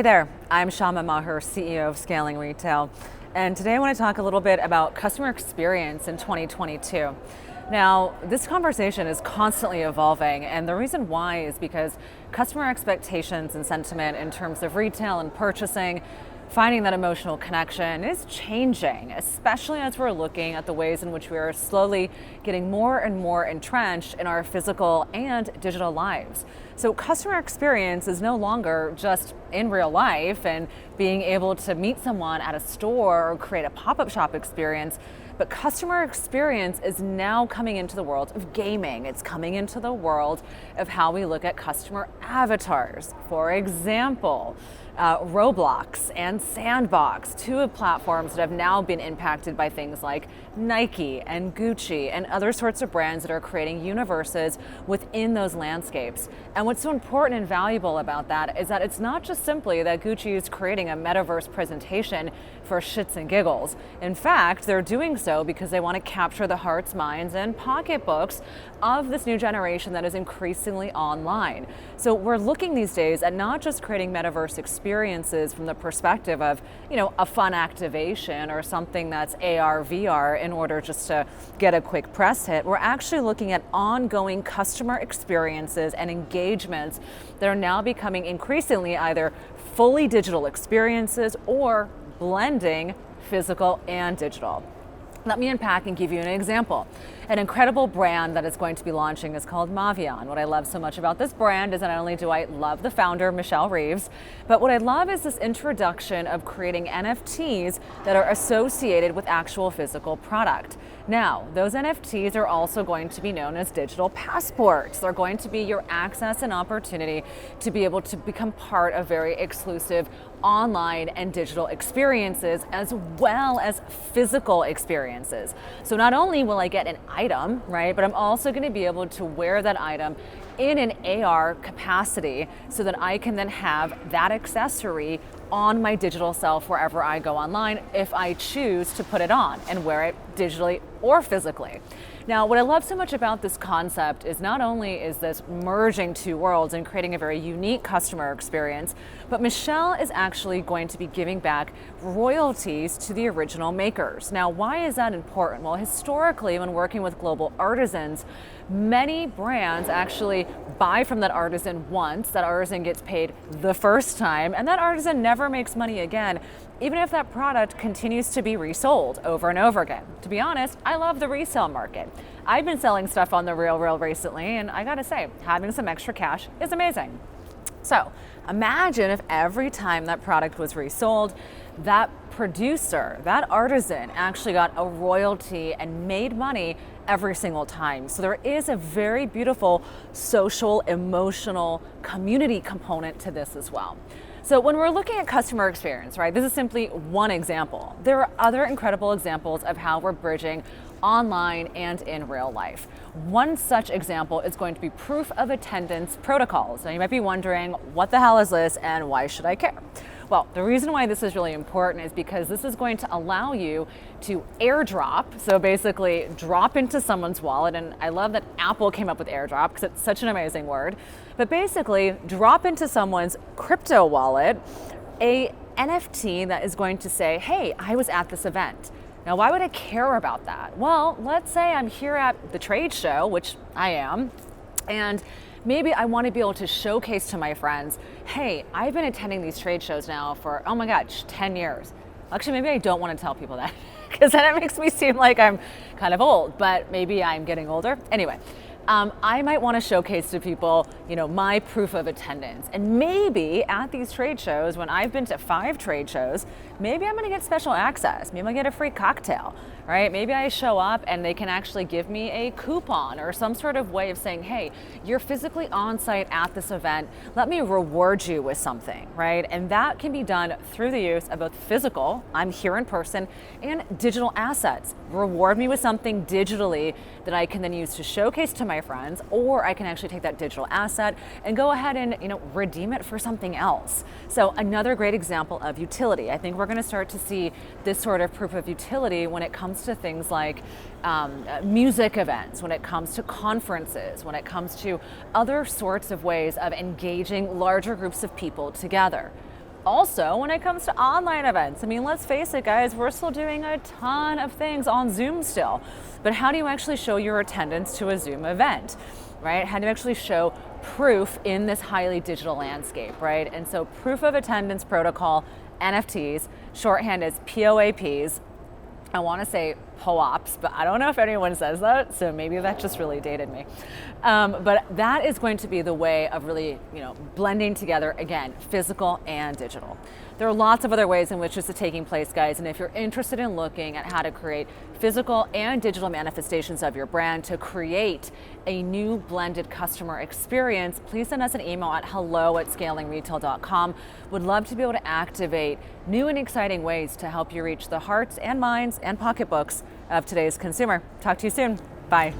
Hey there, I'm Syama, CEO of Scaling Retail, and today I want to talk a little bit about customer experience in 2022. Now, this conversation is constantly evolving, and the reason why is because customer expectations and sentiment in terms of retail and purchasing, finding that emotional connection is changing, especially as we're looking at the ways in which we are slowly getting more and more entrenched in our physical and digital lives. So customer experience is no longer just in real life and being able to meet someone at a store or create a pop-up shop experience, but customer experience is now coming into the world of gaming. It's coming into the world of how we look at customer avatars. For example, Roblox and Sandbox, two of platforms that have now been impacted by things like Nike and Gucci and other sorts of brands that are creating universes within those landscapes. And what's so important and valuable about that is that it's not just simply that Gucci is creating a metaverse presentation for shits and giggles. In fact, they're doing so because they want to capture the hearts, minds, and pocketbooks of this new generation that is increasingly online. So we're looking these days at not just creating metaverse experiences from the perspective of, a fun activation or something that's AR, VR in order just to get a quick press hit. We're actually looking at ongoing customer experiences and engagements that are now becoming increasingly either fully digital experiences or blending physical and digital. Let me unpack and give you an example. An incredible brand that is going to be launching is called Mavion. What I love so much about this brand is that not only do I love the founder, Michelle Reeves, but what I love is this introduction of creating NFTs that are associated with actual physical product. Now, those NFTs are also going to be known as digital passports. They're going to be your access and opportunity to be able to become part of very exclusive online and digital experiences as well as physical experiences. So not only will I get an item, right, but I'm also going to be able to wear that item in an AR capacity so that I can then have that accessory on my digital self wherever I go online if I choose to put it on and wear it digitally or physically. Now, what I love so much about this concept is not only is this merging two worlds and creating a very unique customer experience, but Michelle is actually going to be giving back royalties to the original makers. Now, why is that important? Well, historically, when working with global artisans, many brands actually buy from that artisan once, that artisan gets paid the first time, and that artisan never makes money again, even if that product continues to be resold over and over again. To be honest, I love the resale market. I've been selling stuff on the Real recently, and I gotta say, having some extra cash is amazing. So imagine if every time that product was resold, that producer, that artisan actually got a royalty and made money every single time. So there is a very beautiful social, emotional, community component to this as well. So when we're looking at customer experience, right, this is simply one example. There are other incredible examples of how we're bridging online and in real life. One such example is going to be proof of attendance protocols. Now you might be wondering, what the hell is this and why should I care? Well, the reason why this is really important is because this is going to allow you to airdrop, so basically drop into someone's wallet, and I love that Apple came up with airdrop because it's such an amazing word, but basically drop into someone's crypto wallet a NFT that is going to say, hey, I was at this event. Now, why would I care about that? Well, let's say I'm here at the trade show, which I am, and maybe I want to be able to showcase to my friends, hey, I've been attending these trade shows now for, 10 years. Actually, maybe I don't want to tell people that because then it makes me seem like I'm kind of old, but maybe I'm getting older. Anyway, I might want to showcase to people, my proof of attendance. And maybe at these trade shows, when I've been to 5 trade shows, maybe I'm going to get special access. Maybe I get a free cocktail, right? Maybe I show up and they can actually give me a coupon or some sort of way of saying, hey, you're physically on site at this event. Let me reward you with something, right? And that can be done through the use of both physical, I'm here in person, and digital assets. Reward me with something digitally that I can then use to showcase to my friends, or I can actually take that digital asset and go ahead and redeem it for something else. So another great example of utility. I think we're going to start to see this sort of proof of utility when it comes to things like music events, when it comes to conferences, when it comes to other sorts of ways of engaging larger groups of people together. Also, when it comes to online events, I mean, let's face it, guys, we're still doing a ton of things on Zoom still. But how do you actually show your attendance to a Zoom event, right? How do you actually show proof in this highly digital landscape, right? And so proof of attendance protocol, NFTs, shorthand is POAPs. I want to say POAPs, but I don't know if anyone says that, so maybe that just really dated me. But that is going to be the way of really, blending together, again, physical and digital. There are lots of other ways in which this is taking place, guys, and if you're interested in looking at how to create physical and digital manifestations of your brand to create a new blended customer experience, please send us an email at hello@scalingretail.com. Would love to be able to activate new and exciting ways to help you reach the hearts and minds and pocketbooks of today's consumer. Talk to you soon. Bye.